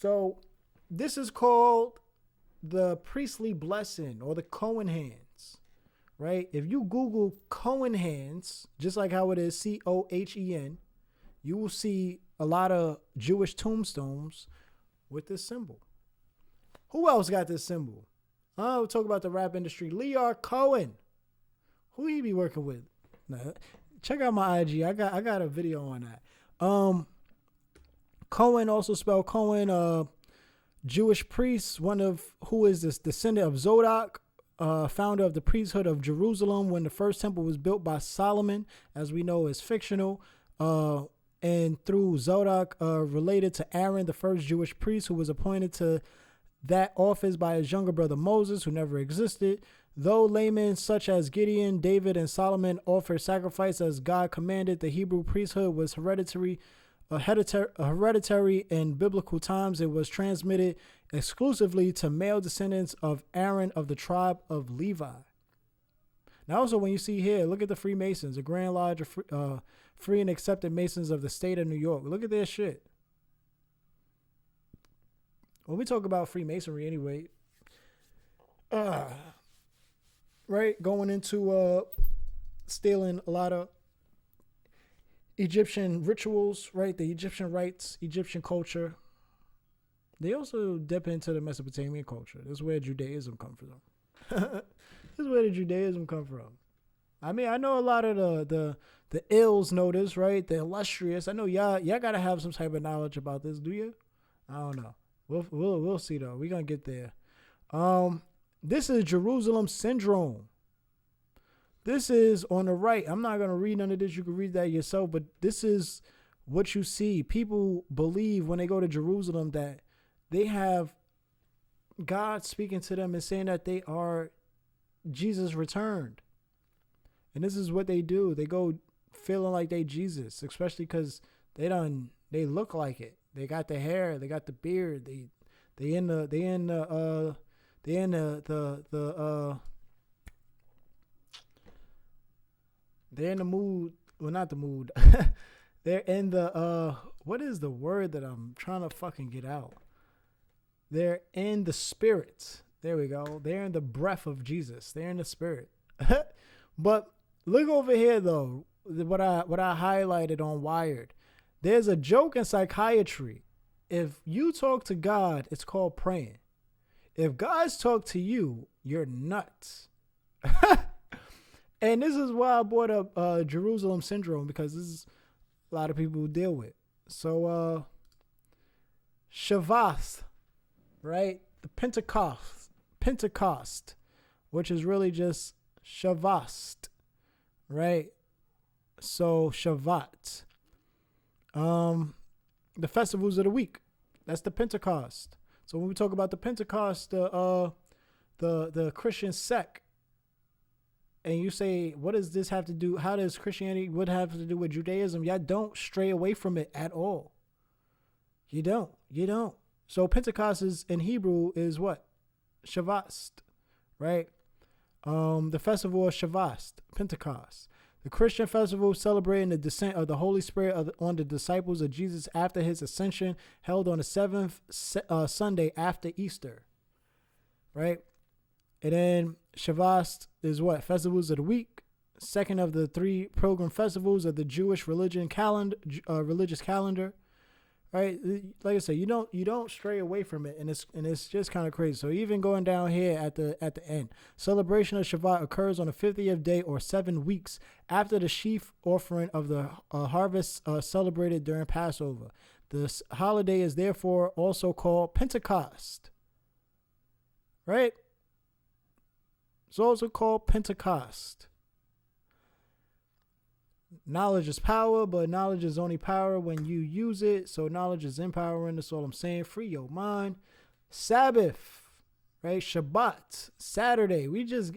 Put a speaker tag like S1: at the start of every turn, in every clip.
S1: So this is called the priestly blessing or the Cohen hands, right? If you Google Cohen hands, just like how it is Cohen, you will see a lot of Jewish tombstones with this symbol. Who else got this symbol? We'll talk about the rap industry. Lear Cohen. Who he be working with? Nah, check out my IG. I got a video on that. Cohen, also spelled Cohen, Jewish priest, one of who is this descendant of Zodok, founder of the priesthood of Jerusalem when the first temple was built by Solomon, as we know is fictional. And through Zodok, related to Aaron, the first Jewish priest who was appointed to that office by his younger brother Moses, who never existed. Though laymen such as Gideon, David, and Solomon offered sacrifice as God commanded, the Hebrew priesthood was hereditary in biblical times. It was transmitted exclusively to male descendants of Aaron of the tribe of Levi. Now, also, when you see here, look at the Freemasons, the Grand Lodge of free and accepted Masons of the state of New York. Look at their shit. When we talk about Freemasonry anyway, right, going into stealing a lot of Egyptian rituals, right, the Egyptian rites, Egyptian culture. They also dip into the Mesopotamian culture. This is where Judaism come from. This is where the Judaism come from. I mean, I know a lot of the ills know this, right? The illustrious. I know y'all gotta have some type of knowledge about this, do you? I don't know. We'll see though. We're gonna get there. This is Jerusalem syndrome. This is on the right. I'm not gonna read none of this. You can read that yourself, but this is what you see. People believe when they go to Jerusalem that they have God speaking to them and saying that they are Jesus returned. And this is what they do. They go feeling like they Jesus, especially because they look like it. They got the hair, they got the beard, they in the mood. Well, not the mood. They're in the what is the word that I'm trying to fucking get out? They're in the spirit. There we go. They're in the breath of Jesus. They're in the spirit. But look over here though. What I highlighted on Wired. There's a joke in psychiatry. If you talk to God, it's called praying. If God's talk to you, you're nuts. And this is why I brought up Jerusalem syndrome, because this is a lot of people who deal with. So Shavas, right? The Pentecost, which is really just Shavast, right? So Shavat. The festivals of the week. That's the Pentecost. So when we talk about the Pentecost, the Christian sect, and you say, what does this have to do? How does Christianity would have to do with Judaism? Y'all don't stray away from it at all. You don't. So Pentecost is in Hebrew is what? Shavast, right? The festival of Shavast, Pentecost. The Christian festival celebrating the descent of the Holy Spirit on the disciples of Jesus after his ascension, held on the seventh Sunday after Easter, right? And then Shavast is what? Festivals of the week, second of the three pilgrim festivals of the Jewish religious calendar, right? Like I said, you don't stray away from it, and it's just kind of crazy. So even going down here at the end, celebration of Shabbat occurs on the 50th day or 7 weeks after the sheaf offering of the harvest celebrated during Passover. This holiday is therefore also called Pentecost, right? It's also called Pentecost. Knowledge is power, but knowledge is only power when you use it. So knowledge is empowering. That's all I'm saying. Free your mind. Sabbath, right? Shabbat, Saturday.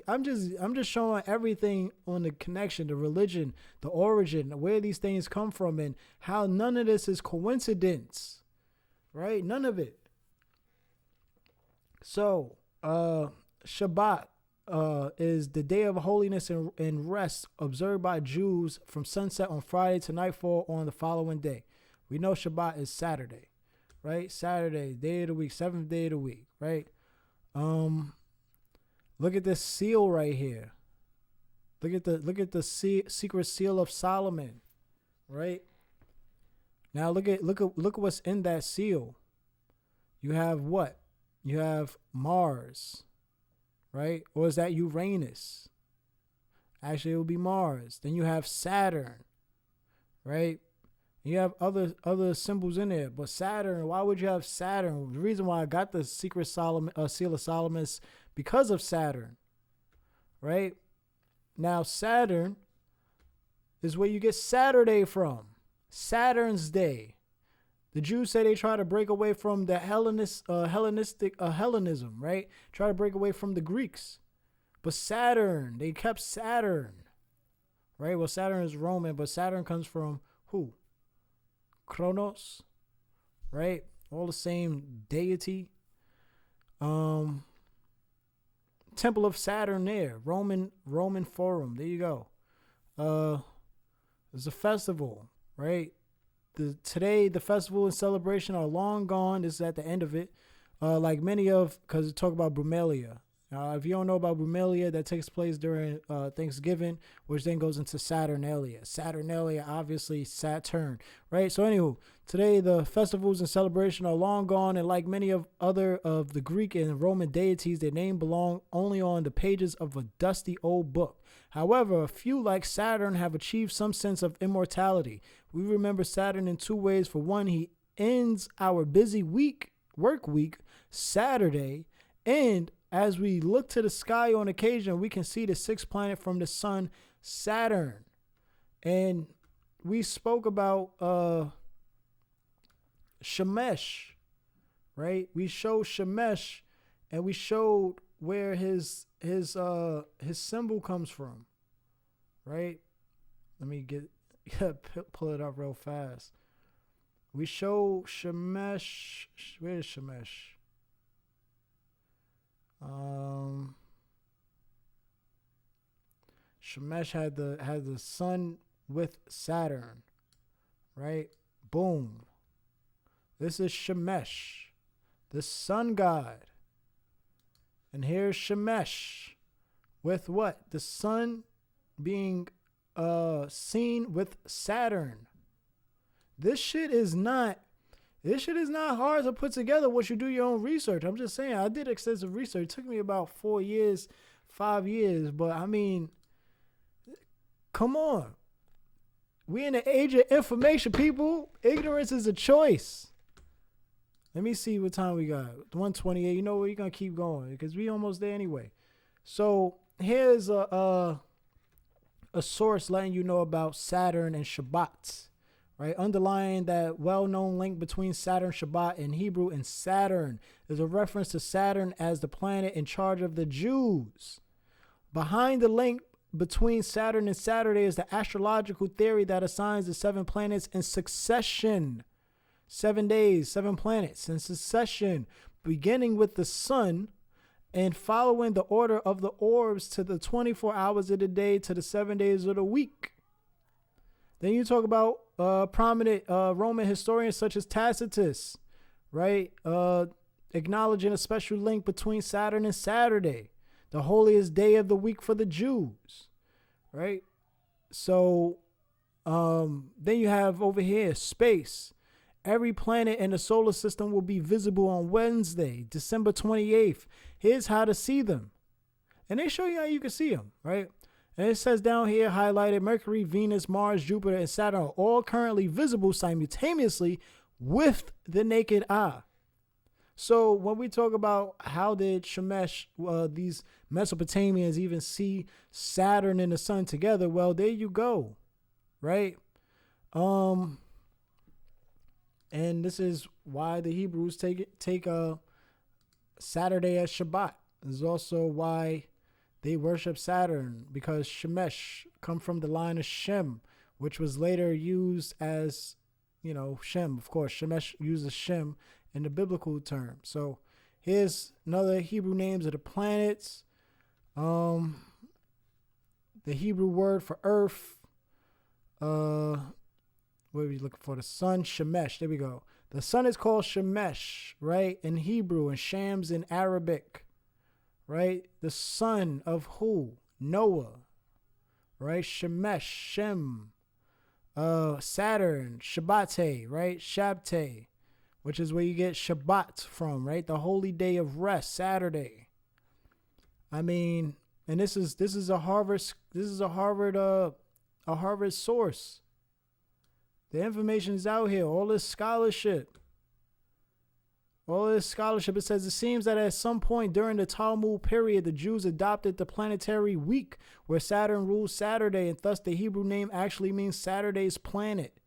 S1: I'm just showing everything on the connection, the religion, the origin, where these things come from, and how none of this is coincidence, right? None of it. So, Shabbat is the day of holiness and rest observed by Jews from sunset on Friday to nightfall on the following day. We know Shabbat is Saturday, right? Saturday, day of the week, seventh day of the week, right? Look at this seal right here. Look at the secret seal of Solomon, right? Now look at what's in that seal. You have what? You have Mars, right? Or is that Uranus? Actually, it would be Mars. Then you have Saturn, right? You have other symbols in there, but Saturn. Why would you have Saturn? The reason why I got the secret Solomon seal of Solomon is because of Saturn, right? Now Saturn is where you get Saturday from. Saturn's Day. The Jews say they try to break away from the Hellenistic Hellenism, right? Try to break away from the Greeks. But Saturn, they kept Saturn, right? Well, Saturn is Roman, but Saturn comes from who? Kronos, right? All the same deity. Temple of Saturn there, Roman Forum. There you go. There's a festival, right? Today the festival and celebration are long gone. This is at the end of it. Because it talk about Brumalia. If you don't know about Brumalia, that takes place during Thanksgiving, which then goes into Saturnalia. Saturnalia, obviously Saturn, right? So anywho, today the festivals and celebration are long gone, and like many of the Greek and Roman deities, their name belong only on the pages of a dusty old book. However, a few like Saturn have achieved some sense of immortality. We remember Saturn in two ways. For one, he ends our busy work week, Saturday, and as we look to the sky on occasion, we can see the sixth planet from the sun, Saturn. And we spoke about Shemesh, right? We showed Shemesh, and we showed where his symbol comes from, right? Let me pull it up real fast. We show Shemesh. Where's Shemesh? Shemesh had the sun with Saturn, right? Boom. This is Shemesh, the sun god. And here's Shemesh with what? The sun being seen with Saturn. This shit is not hard to put together once you do your own research. I'm just saying, I did extensive research. It took me about 4 years, 5 years. But I mean, come on. We in the age of information, people. Ignorance is a choice. Let me see what time we got. 1:28. You know what? You're going to keep going because we almost there anyway. So here's a source letting you know about Saturn and Shabbat. Right, underlying that well-known link between Saturn, Shabbat in Hebrew, and Saturn is a reference to Saturn as the planet in charge of the Jews. Behind the link between Saturn and Saturday is the astrological theory that assigns the 7 planets in succession. 7 days, 7 planets in succession, beginning with the sun and following the order of the orbs to the 24 hours of the day to the 7 days of the week. Then you talk about prominent Roman historians such as Tacitus, right? Acknowledging a special link between Saturn and Saturday, the holiest day of the week for the Jews, right? So then you have over here space. Every planet in the solar system will be visible on Wednesday, December 28th. Here's how to see them. And they show you how you can see them, right? And it says down here, highlighted, Mercury, Venus, Mars, Jupiter, and Saturn are all currently visible simultaneously with the naked eye. So when we talk about how did Shemesh, these Mesopotamians even see Saturn and the sun together, well, there you go, right? And this is why the Hebrews take Saturday as Shabbat. This is also why they worship Saturn, because Shemesh come from the line of Shem, which was later used as, Shem. Of course, Shemesh uses Shem in the biblical term. So here's another Hebrew names of the planets. The Hebrew word for earth. What are we looking for? The sun, Shemesh. There we go. The sun is called Shemesh, right? In Hebrew, and Shams in Arabic, right? The son of who? Noah, right? Shemesh, Shem, Saturn, Shabbate, right? Shabte, which is where you get Shabbat from, right? The holy day of rest, Saturday. I mean, and this is a Harvard source. The information is out here. All this scholarship. It says it seems that at some point during the Talmud period, the Jews adopted the planetary week where Saturn rules Saturday, and thus the Hebrew name actually means Saturday's planet.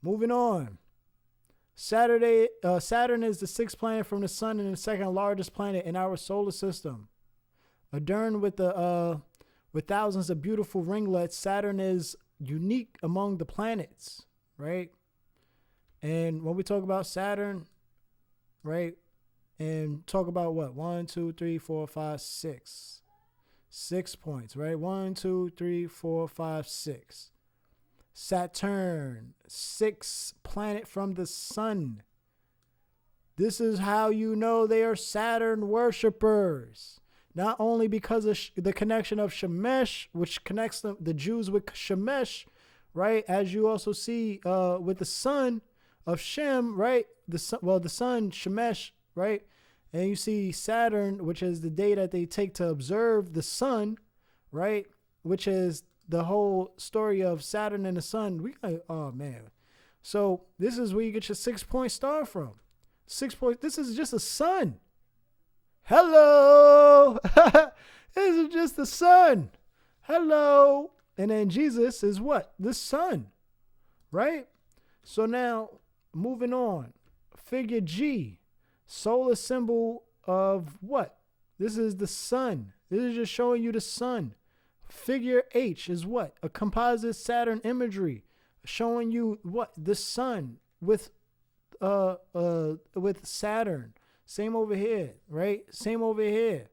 S1: Moving on. Saturn is the sixth planet from the sun and the second largest planet in our solar system. Adorned with thousands of beautiful ringlets, Saturn is unique among the planets, right? And when we talk about Saturn, right, and talk about what? 1, 2, 3, 4, 5, 6. 6 points, right? 1, 2, 3, 4, 5, 6. Saturn, sixth planet from the sun. This is how you know they are Saturn worshipers. Not only because of the connection of Shemesh, which connects the Jews with Shemesh, right? As you also see with the son of Shem, right? The son Shemesh, right? And you see Saturn, which is the day that they take to observe the sun, right? Which is the whole story of Saturn and the sun. Oh man. So this is where you get your 6-point star from. 6 points. This is just a sun. Hello. This is just the sun. Hello. And then Jesus is what? The sun. Right? So now, moving on. Figure G. Solar symbol of what? This is the sun. This is just showing you the sun. Figure H is what? A composite Saturn imagery. Showing you what? The sun with Saturn. Same over here, right? Same over here.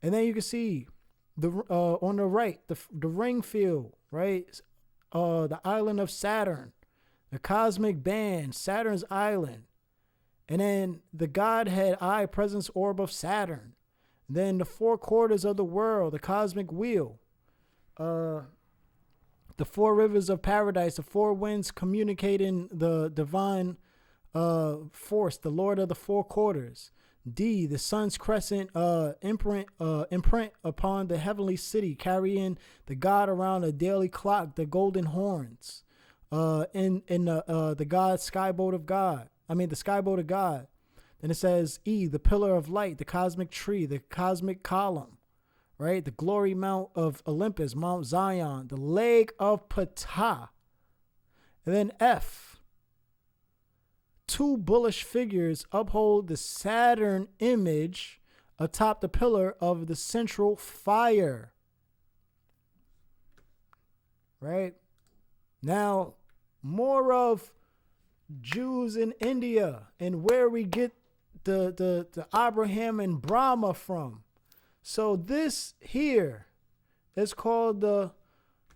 S1: And then you can see the on the right, the ring field, right? The island of Saturn, the cosmic band, Saturn's island. And then the Godhead eye presence orb of Saturn. Then the 4 quarters of the world, the cosmic wheel. The 4 rivers of paradise, the 4 winds communicating the divine force, the Lord of the 4 quarters. D, the sun's crescent imprint upon the heavenly city, carrying the God around a daily clock, the golden horns. In the God skyboat of God. The skyboat of God. Then it says E, the pillar of light, the cosmic tree, the cosmic column, right? The glory mount of Olympus, Mount Zion, the leg of Ptah. And then F, 2 bullish figures uphold the Saturn image atop the pillar of the central fire. Right? Now, more of Jews in India and where we get the Abraham and Brahma from. So this here is called the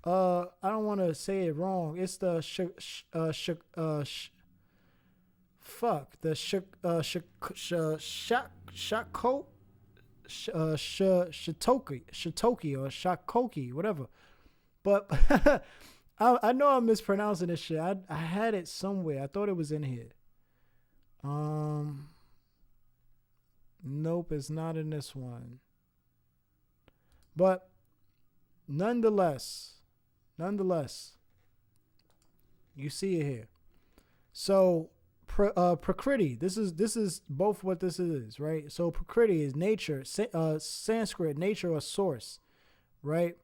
S1: I don't want to say it wrong. It's the Shatoki or Shakoki, whatever. But I know I'm mispronouncing this shit. I had it somewhere. I thought it was in here. Nope, it's not in this one. But nonetheless, you see it here. So Prakriti, this is both what this is, right? So Prakriti is nature, Sanskrit, nature or source, right?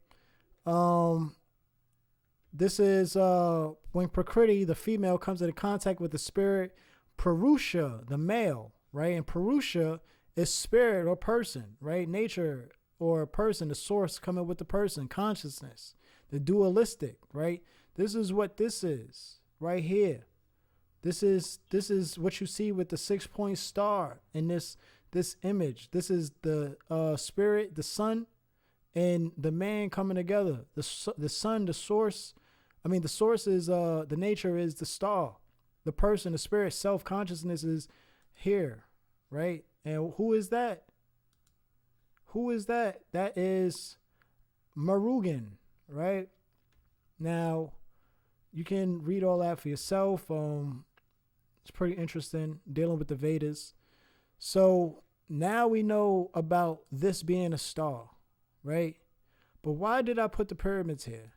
S1: This is when Prakriti, the female, comes into contact with the spirit, Purusha, the male, right? And Purusha is spirit or person, right? Nature or person, the source coming with the person, consciousness, the dualistic, right? This is what this is right here. This is what you see with the 6-point star in this image. This is the spirit, the sun, and the man coming together. The sun, the source, The source is the nature is the star, the person, the spirit, self consciousness is here, right? And who is that? Who is that? That is Murugan, right? Now, you can read all that for yourself. It's pretty interesting dealing with the Vedas. So now we know about this being a star, right? But why did I put the pyramids here?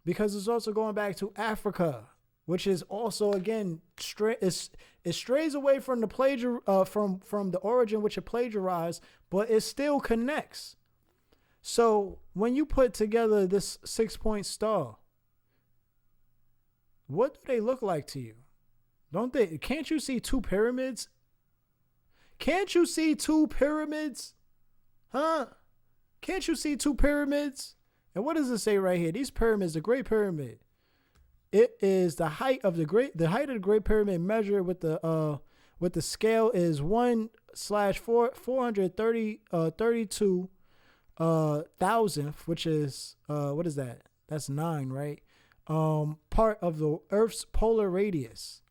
S1: Because it's also going back to Africa, which is also again it strays away from the from the origin which it plagiarized, but it still connects. So when you put together this 6-point star, what do they look like to you? Don't they? Can't you see two pyramids? Can't you see two pyramids? Huh? Can't you see two pyramids? And what does it say right here? These pyramids, the Great Pyramid. It is the height of the Great Pyramid measured with the scale is 1/432 thousandth, which is what is that? That's 9, right? Part of the Earth's polar radius.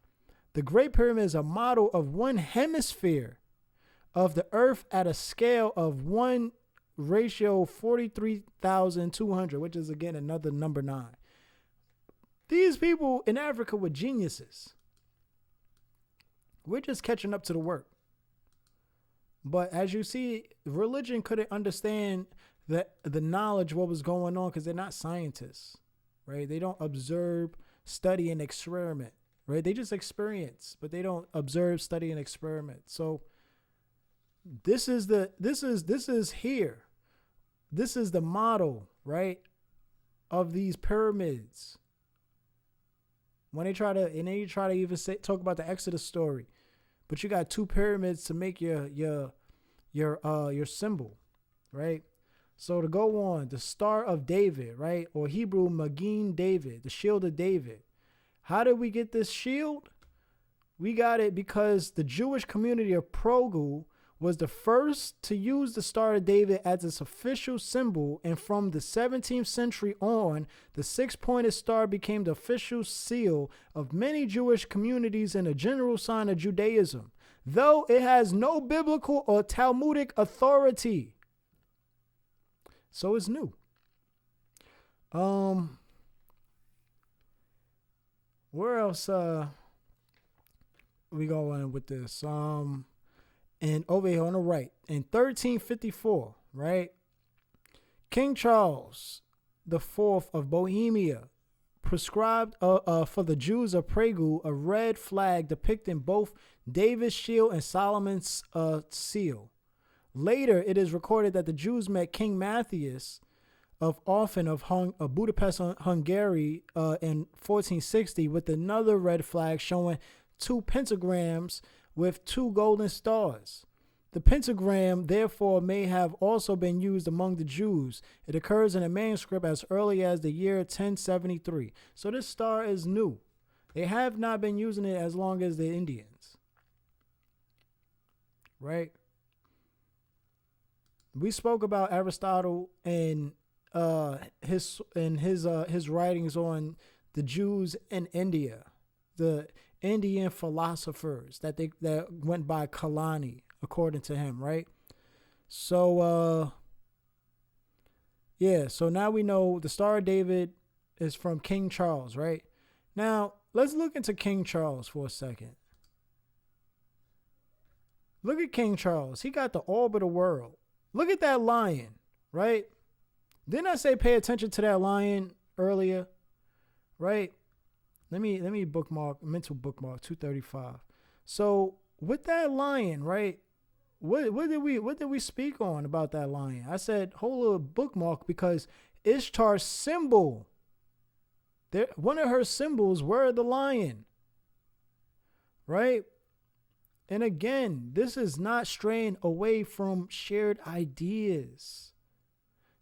S1: The Great Pyramid is a model of one hemisphere of the Earth at a scale of 1/43,200, which is again another number 9. These people in Africa were geniuses. We're just catching up to the work. But as you see, religion couldn't understand the knowledge, what was going on, because they're not scientists, right? They don't observe, study, and experiment, right? They just experience, but they don't observe, study, and experiment. So this is here. This is the model, right, of these pyramids. When they try to, and then you try to even talk about the Exodus story, but you got two pyramids to make your symbol, right? So to go on, the Star of David, right, or Hebrew Magen David, the Shield of David. How did we get this shield? We got it because the Jewish community of Progu was the first to use the Star of David as its official symbol, and from the 17th century on, the 6-pointed star became the official seal of many Jewish communities and a general sign of Judaism, though it has no biblical or Talmudic authority. So it's new. Where else we going with this? And over here on the right, in 1354, right, King Charles IV of Bohemia prescribed for the Jews of Prague a red flag depicting both David's shield and Solomon's seal. Later, it is recorded that the Jews met King Matthias of Offen of Budapest, Hungary, in 1460 with another red flag showing 2 pentagrams with 2 golden stars. The pentagram, therefore, may have also been used among the Jews. It occurs in a manuscript as early as the year 1073. So this star is new. They have not been using it as long as the Indians. Right? We spoke about Aristotle and his writings on the Jews in India, the Indian philosophers that went by Kalani, according to him, right? So so now we know the Star of David is from King Charles, right? Now let's look into King Charles for a second. Look at King Charles. He got the orb of the world. Look at that lion, right? Didn't I say pay attention to that lion earlier, right? Let me mental bookmark 235. So with that lion, right? What did we speak on about that lion? I said hold a bookmark because Ishtar's symbol, one of her symbols were the lion, right? And again, this is not straying away from shared ideas.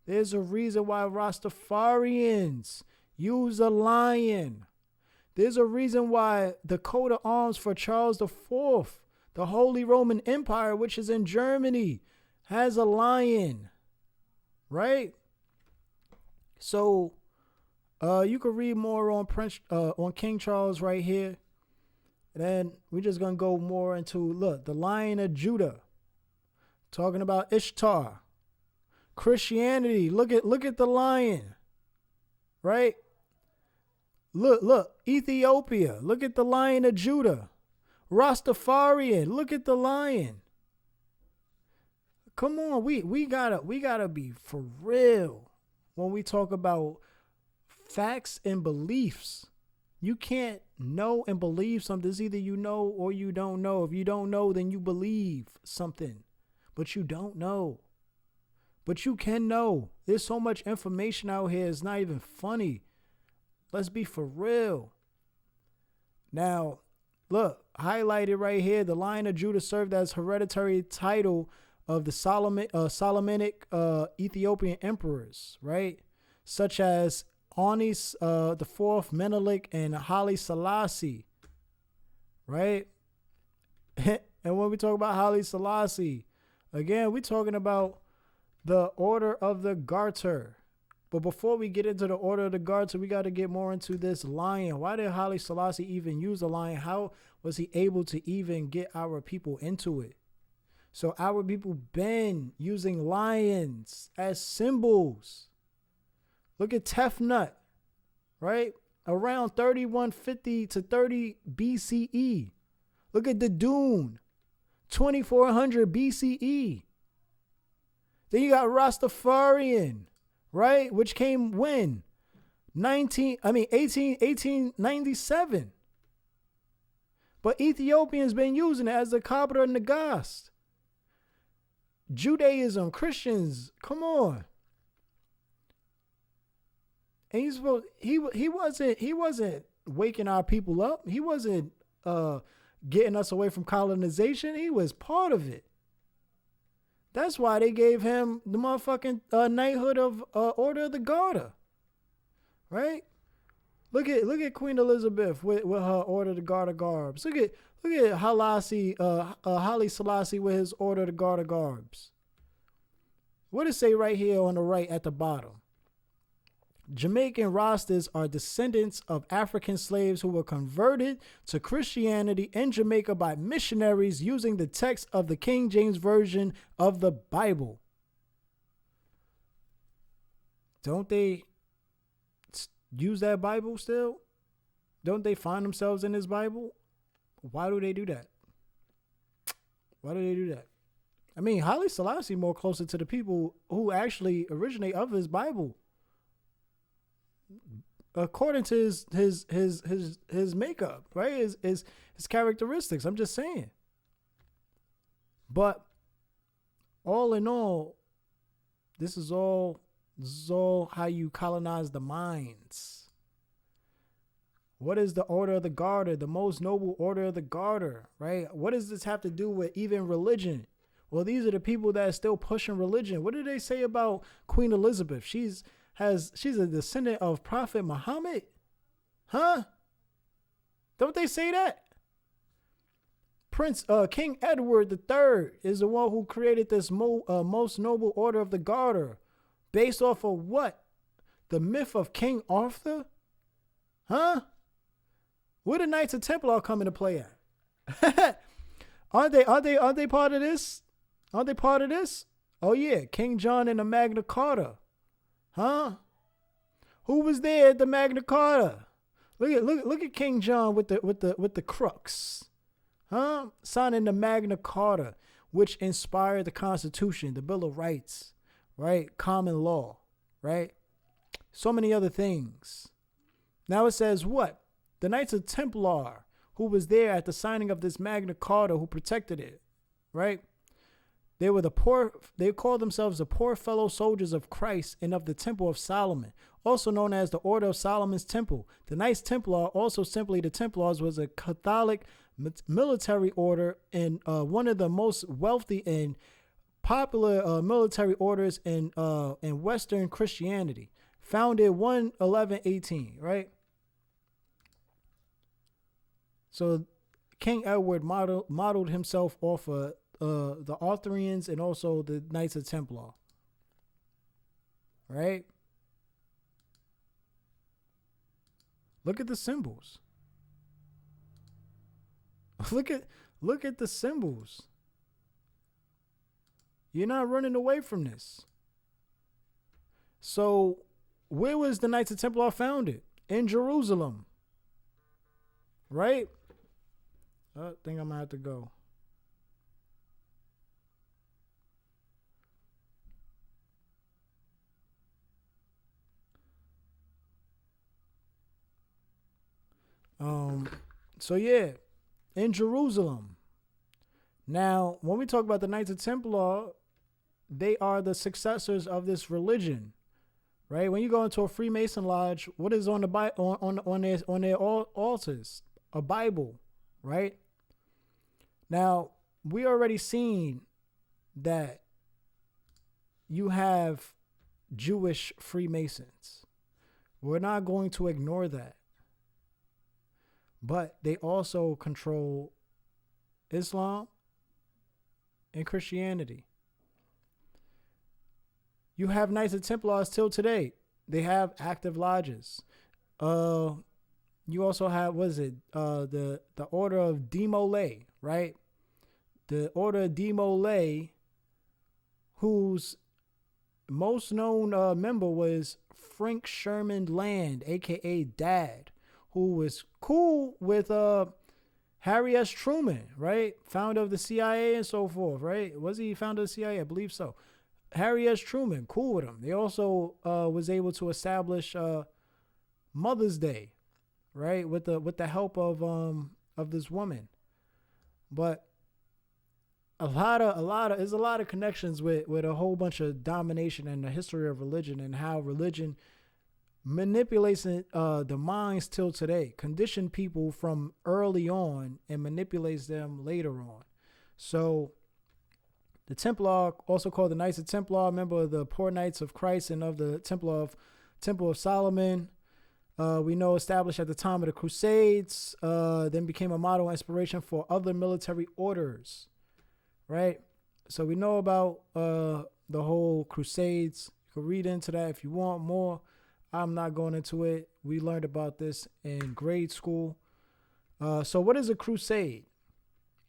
S1: There's a reason why Rastafarians use a lion. There's a reason why the coat of arms for Charles IV, the Holy Roman Empire, which is in Germany, has a lion, right? So, You could read more on King Charles right here. And then we're just gonna go more into the Lion of Judah, talking about Ishtar, Christianity. Look at the lion, right? Look, Ethiopia. Look at the Lion of Judah. Rastafarian. Look at the lion. Come on, we gotta be for real when we talk about facts and beliefs. You can't know and believe something. It's either you know or you don't know. If you don't know, then you believe something, but you don't know. But you can know. There's so much information out here. It's not even funny. Let's be for real. Now, look, highlighted right here, the Lion of Judah served as hereditary title of the Solomonic Ethiopian emperors, right? Such as Anis the Fourth, Menelik, and Haile Selassie, right? And when we talk about Haile Selassie, again, we're talking about the Order of the Garter. But before we get into the Order of the Garter, we got to get more into this lion. Why did Haile Selassie even use the lion? How was he able to even get our people into it? So our people been using lions as symbols. Look at Tefnut, right? Around 3150 to 30 BCE. Look at the Dune, 2400 BCE. Then you got Rastafarian, right? Which came when? 1897. But Ethiopians been using it as the Kabra Nagast. Judaism, Christians, come on. And he wasn't waking our people up. He wasn't getting us away from colonization. He was part of it. That's why they gave him the motherfucking knighthood of Order of the Garter, right? Look at Queen Elizabeth with her Order of the Garter garbs. Look at Haile Selassie with his Order of the Garter garbs. What does it say right here on the right at the bottom? Jamaican Rastas are descendants of African slaves who were converted to Christianity in Jamaica by missionaries using the text of the King James Version of the Bible. Don't they use that Bible still? Don't they find themselves in this Bible? Why do they do that? Why do they do that? I mean, Haile Selassie more closer to the people who actually originate of his Bible, according to his makeup, right? His characteristics. I'm just saying. But all in all, this is all how you colonize the minds. What is the Order of the Garter, the most noble Order of the Garter, right? What does this have to do with even religion? Well, these are the people that are still pushing religion. What did they say about Queen Elizabeth? She's a descendant of Prophet Muhammad? Huh? Don't they say that? King Edward III is the one who created this most noble Order of the Garter. Based off of what? The myth of King Arthur? Huh? Where the Knights of Templar come into play at? Are they part of this? Are they part of this? Oh yeah, King John and the Magna Carta. Huh? Who was there at the Magna Carta? Look at King John with the crux. Huh? Signing the Magna Carta, which inspired the Constitution, the Bill of Rights, right? Common law, right? So many other things. Now it says what? The Knights of Templar, who was there at the signing of this Magna Carta, who protected it, right? They called themselves the poor fellow soldiers of Christ and of the Temple of Solomon, also known as the Order of Solomon's Temple. The Knights Templar, also simply the Templars, was a Catholic military order and one of the most wealthy and popular military orders in Western Christianity. Founded 1/11/18, right? So King Edward modeled himself off of the Arthurians and also the Knights of Templar, right? Look at the symbols. look at the symbols. You're not running away from this. So, where was the Knights of Templar founded? In Jerusalem. Right? I think I'm going to have to go. So yeah, in Jerusalem. Now, when we talk about the Knights of Templar, they are the successors of this religion, right? When you go into a Freemason lodge, what is on the on their altars? A Bible, right? Now, we already seen that you have Jewish Freemasons. We're not going to ignore that. But they also control Islam and Christianity. You have Knights of Templars till today. They have active lodges. You also have, the Order of De Molay, right? The Order of De Molay, whose most known member was Frank Sherman Land, aka Dad, who was cool with Harry S. Truman, right? Founder of the CIA and so forth, right? Was he founder of the CIA? I believe so. Harry S. Truman, cool with him. They also was able to establish Mother's Day, right? With the help of this woman. But there's a lot of connections with a whole bunch of domination and the history of religion and how religion manipulates the minds till today, condition people from early on and manipulates them later on. So the Templar, also called the Knights of Templar, member of the Poor Knights of Christ and of the Temple of Solomon, we know established at the time of the Crusades, then became a model inspiration for other military orders, right? So we know about the whole Crusades. You can read into that if you want more. I'm not going into it. We learned about this in grade school. So what is a crusade,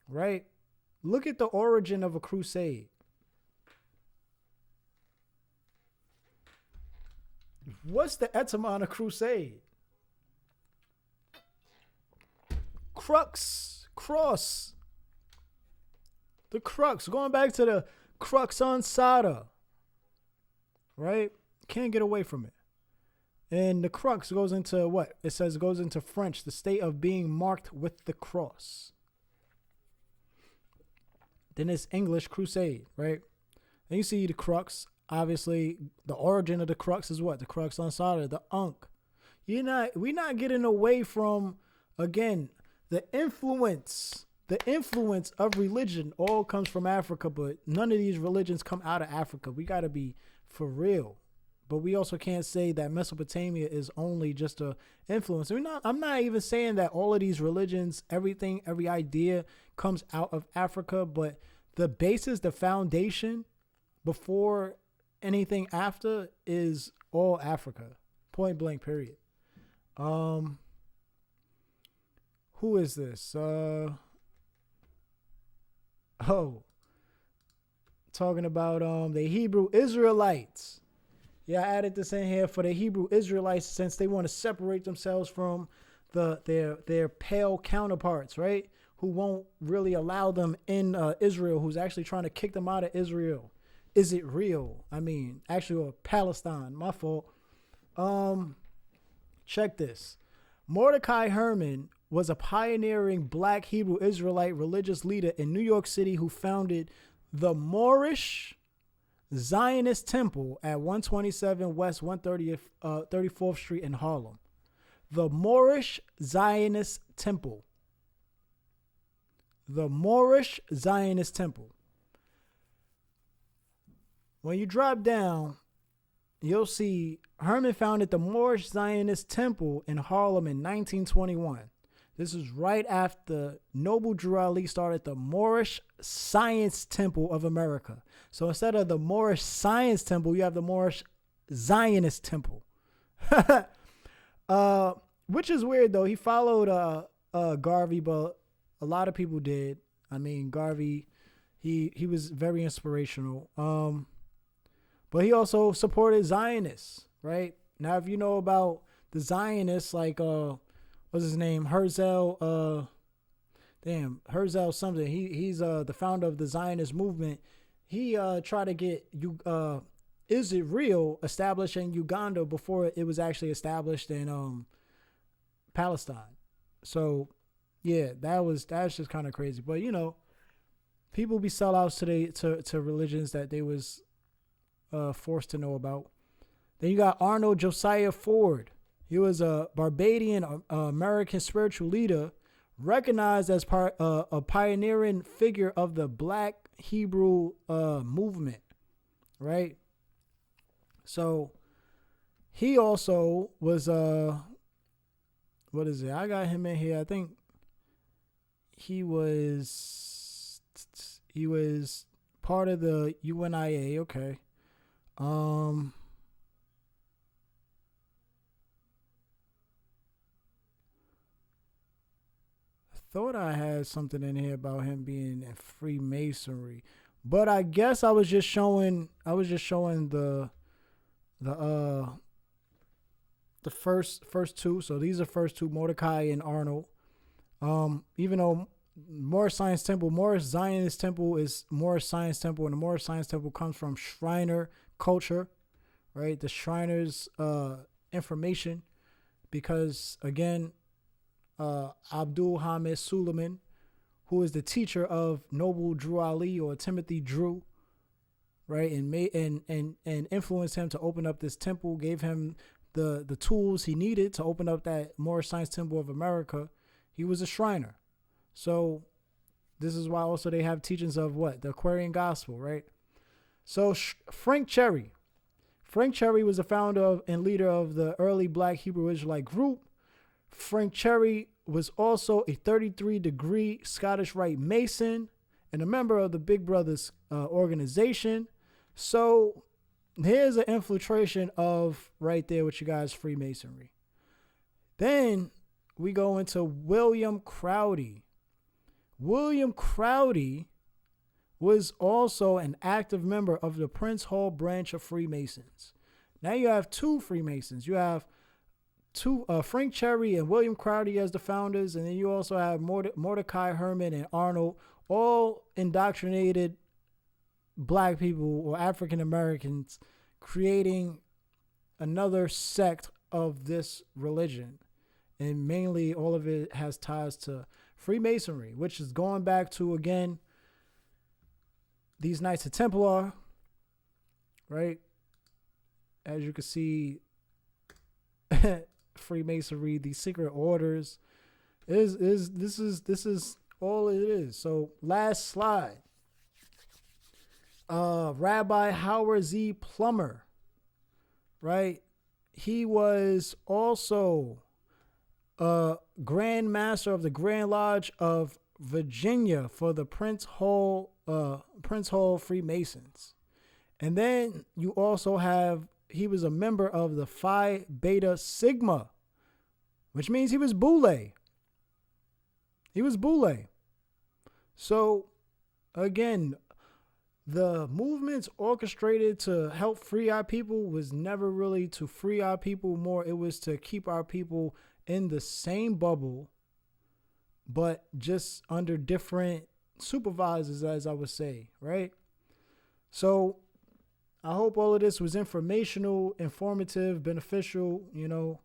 S1: right? Look at the origin of a crusade. What's the etymon of crusade? Crux, cross. The crux, going back to the crux ansata, right? Can't get away from it. And the crux goes into what? It says it goes into French, the state of being marked with the cross. Then it's English crusade, right? And you see the crux. Obviously, the origin of the crux is what? The crux ansata, the Ankh. We're not getting away from, again, the influence of religion all comes from Africa, but none of these religions come out of Africa. We got to be for real. But we also can't say that Mesopotamia is only just a influence. I'm not even saying that all of these religions, every idea comes out of Africa, but the basis, the foundation before anything after is all Africa. Point blank, period. Who is this? Talking about the Hebrew Israelites. Yeah, I added this in here for the Hebrew Israelites since they want to separate themselves from their pale counterparts, right? Who won't really allow them in Israel, who's actually trying to kick them out of Israel. Is it real? I mean, actually, Palestine. My fault. Check this. Mordecai Herman was a pioneering black Hebrew Israelite religious leader in New York City who founded the Moorish Zionist Temple at 127 West 134th Street in Harlem. The Moorish Zionist Temple. The Moorish Zionist Temple. When you drop down, you'll see Herman founded the Moorish Zionist Temple in Harlem in 1921. This is right after Noble Drew Ali started the Moorish Science Temple of America. So instead of the Moorish Science Temple, you have the Moorish Zionist Temple. which is weird though. He followed Garvey, but a lot of people did. I mean, Garvey, he was very inspirational. But he also supported Zionists, right? Now, if you know about the Zionists, like what's his name, Herzl something. He's the founder of the Zionist movement. He tried to get Is It Real established in Uganda before it was actually established in Palestine. So yeah, that's just kind of crazy. But you know, people be sellouts today to religions that they was forced to know about. Then you got Arnold Josiah Ford. He was a Barbadian American spiritual leader, recognized as a pioneering figure of the Black Hebrew movement, right? So he also was what is it? I got him in here. I think he was part of the UNIA. Okay. I thought I had something in here about him being in Freemasonry, but I guess I was just showing the first two. So these are first two, Mordecai and Arnold. Even though Morris Zionist Temple is Morris Science Temple, and the Morris Science Temple comes from Shriner culture, right? The Shriners information, because again, Abdul Hamid Suleiman, who is the teacher of Noble Drew Ali or Timothy Drew, right, and influenced him to open up this temple, gave him the tools he needed to open up that Morris Science Temple of America. He was a Shriner. So this is why also they have teachings of what? The Aquarian Gospel, right? So Frank Cherry was the founder and leader of the early Black Hebrew Israelite group. Frank Cherry was also a 33-degree Scottish Rite Mason and a member of the Big Brothers organization. So here's an infiltration of right there with you guys, Freemasonry. Then we go into William Crowdy. William Crowdy was also an active member of the Prince Hall branch of Freemasons. Now you have two Freemasons. You have Frank Cherry and William Crowdy as the founders, and then you also have Mordecai Herman and Arnold, all indoctrinated Black people or African Americans, creating another sect of this religion. And mainly all of it has ties to Freemasonry, which is going back to, again, these Knights of Templar, right? As you can see, Freemasonry, these secret orders, this is all it is. So last slide. Rabbi Howard Z. Plummer, right? He was also Grand Master of the Grand Lodge of Virginia for the Prince Hall Freemasons. And then you also have, he was a member of the Phi Beta Sigma, which means he was Boule. He was Boule. So again, the movements orchestrated to help free our people was never really to free our people more. It was to keep our people in the same bubble, but just under different supervisors, as I would say, right? So I hope all of this was informational, informative, beneficial. You know,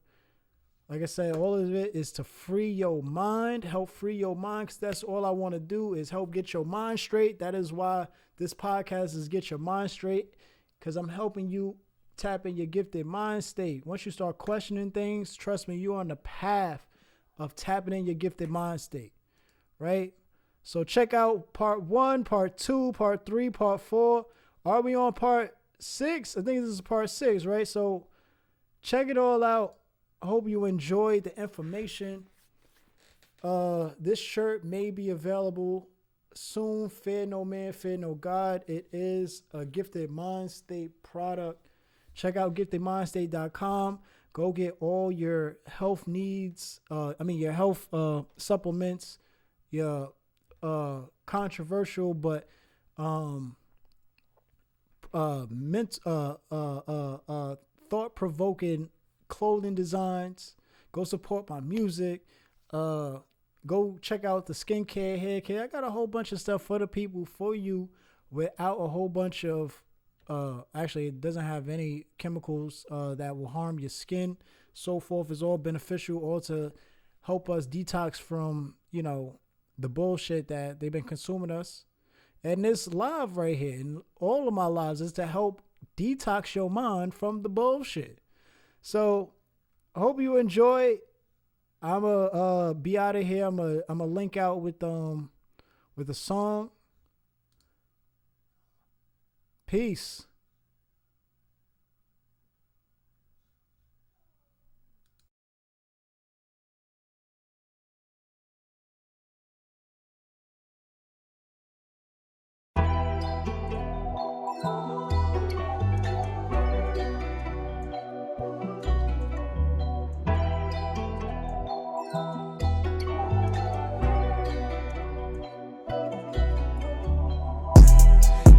S1: like I said, all of it is to free your mind, help free your mind, because that's all I want to do is help get your mind straight. That is why this podcast is Get Your Mind Straight, because I'm helping you tap in your gifted mind state. Once you start questioning things, trust me, you're on the path of tapping in your gifted mind state, right? So check out part 1, part 2, part 3, part 4. Are we on part 6? I think this is part 6, right? So check it all out. I hope you enjoyed the information. This shirt may be available soon. Fear no man, fear no God. It is a Gifted Mind State product. Check out giftedmindstate.com. Go get all your health needs. Your health supplements. Your controversial but thought-provoking clothing designs. Go support my music. Go check out the skincare, hair care. I got a whole bunch of stuff for the people, for you, without a whole bunch of actually, it doesn't have any chemicals that will harm your skin. So forth. Is all beneficial, all to help us detox from, the bullshit that they've been consuming us. And this live right here, and all of my lives, is to help detox your mind from the bullshit. So I hope you enjoy. I'ma be out of here. I'ma link out with a song. Peace.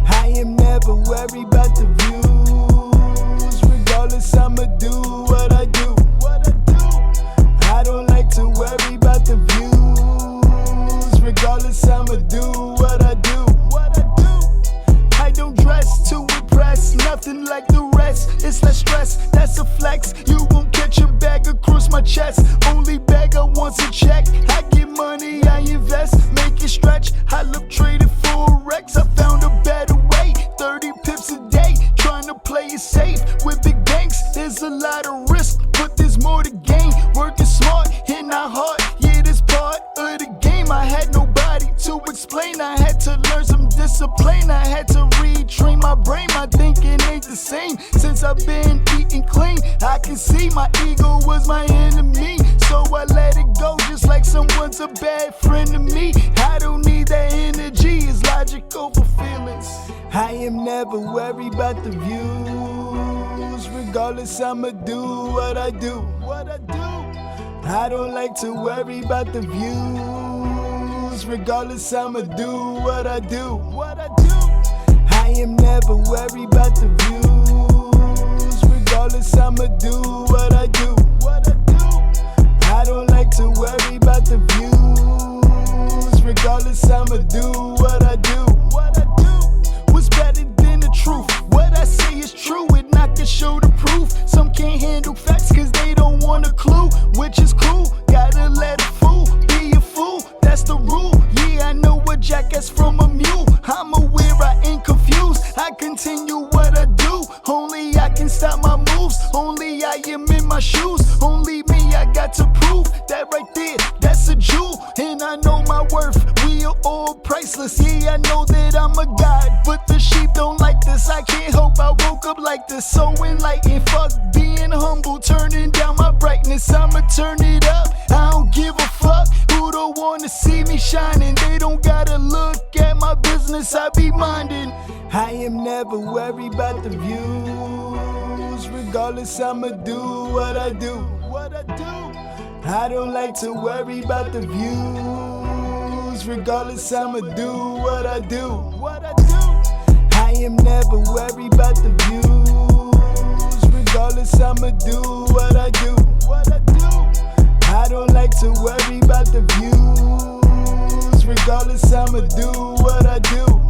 S2: I am never worried about the views. Regardless, I'ma do what I do. I don't like to worry about the views. Regardless, I'ma do what I do. I don't dress to impress, nothing like the rest. It's less stress, that's a flex. You won't catch a bag across my chest. Only bag I want's a check. I get money, I invest, make it stretch. I love trading forex. I found a better way. 30 pips a day, trying to play it safe. With big banks, there's a lot of risk, but there's more to gain. Working smart and not hard, yeah, this part of the game. I had nobody to explain, I had to learn some discipline. I had to retrain my brain, my thinking ain't the same since I've been eating clean. I can see my ego was my enemy, so I let it go just like someone's a bad friend to me. I don't need that energy, it's logical for feelings. I am never worried about the views. Regardless, I'ma do what I do. I don't like to worry about the views. Regardless, I'ma do what I do. I am never worried about the views. Regardless, I'ma do what I do. I don't like to worry about the views. Regardless, I'ma do what I do. What's better than the truth? What I say is true, and I can show the proof. Some can't handle facts cause they don't want a clue, which is cool. Gotta let a fool be a fool, that's the rule. Yeah, I know a jackass from a mule. I'm aware I ain't confused. I continue what I do. Only I can stop my moves. Only I am in my shoes. Only me, I got to prove that right there, that's a jewel. And I know my worth, we are all priceless. Yeah, I know that I'm a god, but the sheep don't like this. I can't hope I woke up like this, so enlightened. Fuck being humble, turning down my brightness. I'ma turn it up, I don't give a fuck who don't wanna see me shining. They don't gotta look at my business, I be minding. I am never worried about the views. Regardless, I'ma do what I do. I don't like to worry about the views. Regardless, I'ma do what I do. I am never worried about the views. Regardless, I'ma do what I do. I don't like to worry about the views. Regardless, I'ma do what I do.